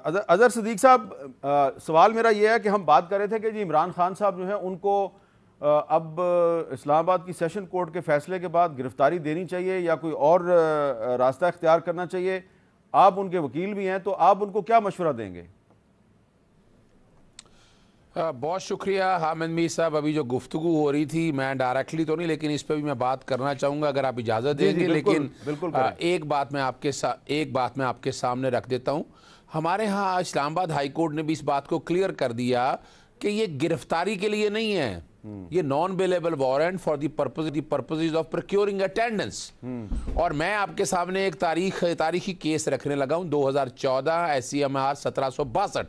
अजहर सदीक साहब, सवाल मेरा ये है कि हम बात कर रहे थे कि जी इमरान खान साहब जो है उनको अब इस्लामाबाद की सेशन कोर्ट के फैसले के बाद गिरफ्तारी देनी चाहिए या कोई और रास्ता इख्तियार करना चाहिए। आप उनके वकील भी हैं, तो आप उनको क्या मशवरा देंगे? बहुत शुक्रिया हामिद मीर साहब। अभी जो गुफ्तगू हो रही थी, मैं डायरेक्टली तो नहीं, लेकिन इस पर भी मैं बात करना चाहूँगा अगर आप इजाज़त देंगे। लेकिन एक बात मैं आपके सामने रख देता हूँ। हमारे यहाँ इस्लामाबाद हाई कोर्ट ने भी इस बात को क्लियर कर दिया कि ये गिरफ्तारी के लिए नहीं है, ये non bailable warrant for the purposes of procuring attendance. और मैं आपके सामने एक तारीखी केस रखने लगा हूँ, 2014 SCMR 1762।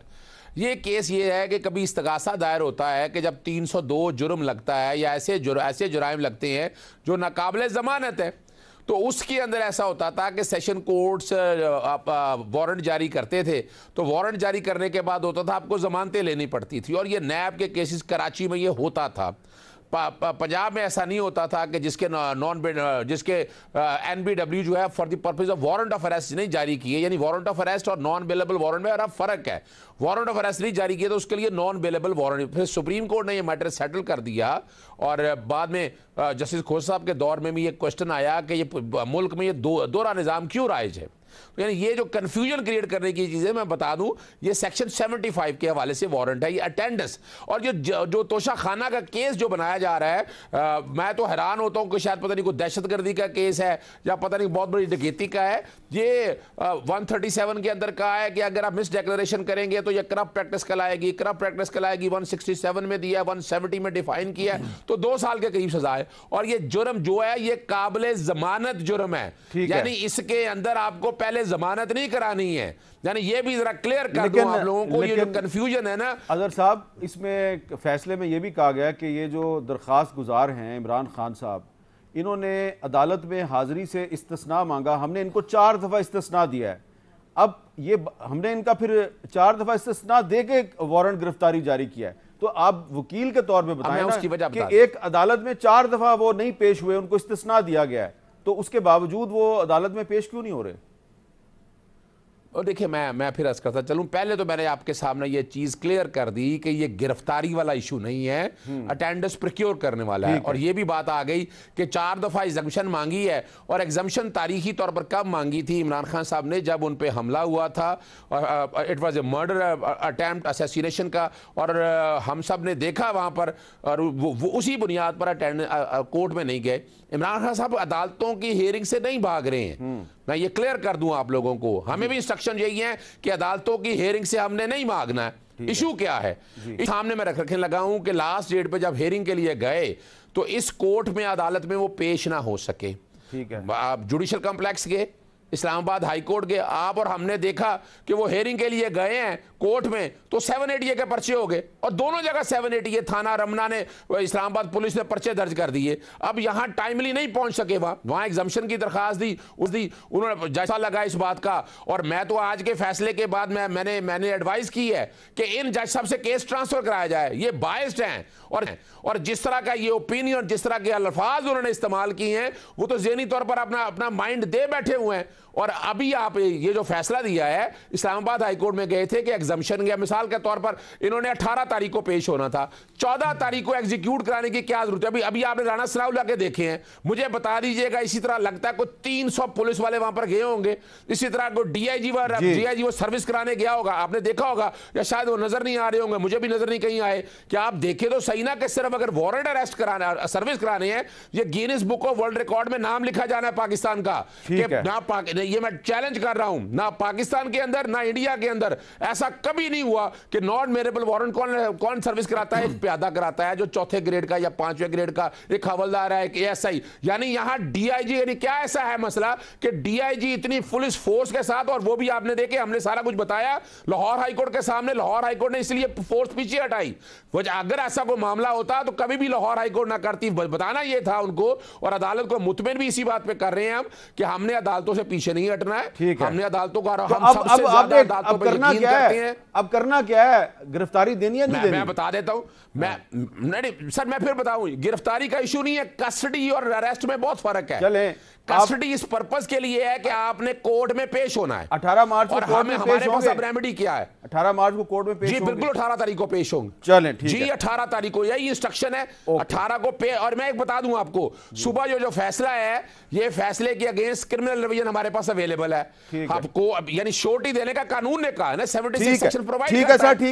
ये केस ये है कि कभी इस्तगासा दायर होता है कि जब 302 जुर्म लगता है या ऐसे जुराइम लगते हैं जो नाकाबिले ज़मानत है, तो उसके अंदर ऐसा होता था कि सेशन कोर्ट्स वारंट जारी करते थे। तो वारंट जारी करने के बाद होता था आपको जमानतें लेनी पड़ती थी, और ये नैब के केसेस कराची में ये होता था। पंजाब में ऐसा नहीं होता था कि जिसके NBW जो है for the purpose of warrant of arrest नहीं जारी किए, यानी वारंट ऑफ अरेस्ट और नॉन बेलेबल वारंट में बड़ा फर्क है। वारंट ऑफ अरेस्ट नहीं जारी किया तो उसके लिए नॉन बेलेबल वारंट। फिर सुप्रीम कोर्ट ने ये मैटर सेटल कर दिया, और बाद में जस्टिस खोसा साहब के दौर में भी ये क्वेश्चन आया कि ये मुल्क में ये दोहरा निज़ाम क्यों राइज है। तो यानी ये जो कंफ्यूजन क्रिएट करने की चीज़ें, मैं बता दूं, ये सेक्शन 75 के हवाले से वारंट है, ये अटेंडेंस। और जो तोशा खाना का केस जो बनाया जा रहा है, मैं तो हैरान होता हूं कि शायद पता नहीं कोई दहशतगर्दी का केस है या पता नहीं बहुत बड़ी डकैती का है। ये 137 के अंदर कहा है कि अगर आप मिस डिक्लेरेशन करेंगे तो ये करप्ट प्रैक्टिस कहलाएगी। करप्ट प्रैक्टिस कहलाएगी 167 में दिया, 170 में डिफाइन किया है, तो 2 साल के करीब सजा है। और ये जुर्म जो है ये काबिले जमानत जुर्म है, यानी इसके अंदर आपको पहले जमानत नहीं करानी है। यानी ये भी जरा क्लियर कर दूं आप लोगों को, ये जो कंफ्यूजन है ना। अजहर साहब, इसमें फैसले में ये भी कहा गया कि ये जो दरख्वास्त गुजार हैं इमरान खान साहब, इन्होंने अदालत में हाजिरी से इस्तिस्ना मांगा, हमने इनको 4 दफा इस्तिस्ना दिया है। अब ये हमने इनका फिर 4 दफा इस्तिस्ना दे के वारंट गिरफ्तारी जारी किया है, तो आप वकील के तौर पे बताएं ना कि एक अदालत में 4 दफा वो नहीं पेश हुए, उनको इस्तिस्ना दिया गया है, तो उसके बावजूद वो अदालत में पेश क्यों नहीं हो रहे? और देखिए, मैं फिर अर्ज करता चलूं, पहले तो मैंने आपके सामने ये चीज क्लियर कर दी कि ये गिरफ्तारी वाला इशू नहीं है, अटेंडेंस प्रोक्योर करने वाला है। और ये भी बात आ गई कि 4 दफा एग्जम्पशन मांगी है, और एग्जम्पशन तारीखी तौर पर कब मांगी थी इमरान खान साहब ने? जब उन पे हमला हुआ था, और it was a murder attempt assassination का, और हम सब ने देखा वहां पर, और वो उसी बुनियाद पर कोर्ट में नहीं गए। इमरान खान साहब अदालतों की हियरिंग से नहीं भाग रहे हैं, मैं ये क्लियर कर दूं आप लोगों को। हमें भी इंस्ट्रक्शन यही है कि अदालतों की हियरिंग से हमने नहीं भागना है। इशू क्या है इस सामने मैं रखने लगा हूं कि लास्ट डेट पे जब हियरिंग के लिए गए तो इस कोर्ट में अदालत में वो पेश ना हो सके। ठीक है, आप जुडिशल कॉम्प्लेक्स गए, इस्लामाबाद हाई कोर्ट गए, आप और हमने देखा कि वो हेयरिंग के लिए गए हैं कोर्ट में, तो 780 के पर्चे हो गए, और दोनों जगह 780 थाना रमना ने, इस्लामाबाद पुलिस ने पर्चे दर्ज कर दिए। अब यहां टाइमली नहीं पहुंच सके, वहां एग्जम्पशन की दरखास्त दी, उन्होंने जैसा लगा इस बात का। और मैं तो आज के फैसले के बाद मैंने एडवाइस की है कि इन जज साहब से केस ट्रांसफर कराया जाए, ये बायस्ड हैं, और जिस तरह का ये ओपिनियन, जिस तरह के अल्फाज उन्होंने इस्तेमाल किए हैं, वो तो ज़हनी तौर पर अपना माइंड दे बैठे हुए हैं। और अभी आप ये जो फैसला दिया है, इस्लामाबाद हाई कोर्ट में गए थे कि एग्जम्पशन गया, मिसाल के तौर पर इन्होंने 18 तारीख को पेश होना था, 14 तारीख को एग्जीक्यूट कराने की क्या जरूरत है? अभी आपने राणा सनाउल्लाह के देखे हैं, मुझे बता दीजिएगा, इसी तरह लगता है कोई 300 पुलिस वाले वहां पर गए होंगे, इसी तरह कोई डीआईजी वो सर्विस कराने गया होगा, आपने देखा होगा, या शायद वो नजर नहीं आ रहे होंगे, मुझे भी नजर नहीं कहीं आए। क्या आप देखे तो सही ना कि सिर्फ अगर वारंट अरेस्ट कराना, सर्विस कराने हैं, ये Guinness book of world record में नाम लिखा जाना है पाकिस्तान का। ये मैं चैलेंज कर रहा हूं, ना पाकिस्तान के अंदर ना इंडिया के अंदर ऐसा कभी नहीं हुआ कि नॉन मेरेबल वारंट कौन सर्विस कराता है? एक प्यादा कराता है जो 4थे ग्रेड का या 5वें ग्रेड का, एक हवलदार है, एक एएसआई। यानी यहां डीआईजी, यानी क्या ऐसा है मसला कि डीआईजी इतनी पुलिस फोर्स के साथ, और वो भी आपने देखे, हमने सारा कुछ बताया लाहौर हाईकोर्ट के सामने। लाहौर हाईकोर्ट ने इसलिए फोर्स पीछे हटाई, अगर ऐसा कोई मामला होता तो कभी भी लाहौर हाईकोर्ट ना करती। बताना यह था उनको, और अदालत को मुतमिन भी इसी बात पे कर रहे हैं हम कि हमने अदालतों से पीछे नहीं हटना है। ठीक है, हमने अदालतों का तो हम सबसे ज्यादा अदालतों पे करना यकीन क्या करते है? हैं। अब करना क्या है? गिरफ्तारी देनी है नहीं देनी? मैं बता देता हूं, नहीं सर, मैं फिर बताऊं, गिरफ्तारी का इशू नहीं है, कस्टडी और अरेस्ट में बहुत फर्क है। चलें, कस्टडी इस पर्पस के लिए है कि आपने कोर्ट में पेश होना है। 18 मार्च को कोर्ट में पेश हमारे पास होंगे? अब रेमेडी क्या है? 18 मार्च को कोर्ट में पेश जी होंगे? बिल्कुल 18 तारीख को पेश होंगे। चलें, ठीक जी है। 18 तारीख को यही इंस्ट्रक्शन है, 18 को पे। और मैं एक बता दूं आपको, सुबह जो फैसला है, ये फैसले के अगेंस्ट क्रिमिनल रिवीजन हमारे पास अवेलेबल है। आपको यानी श्योरिटी देने का कानून ने कहा है ना, 76 सेक्शन प्रोवाइड ठीक है सर, ठीक।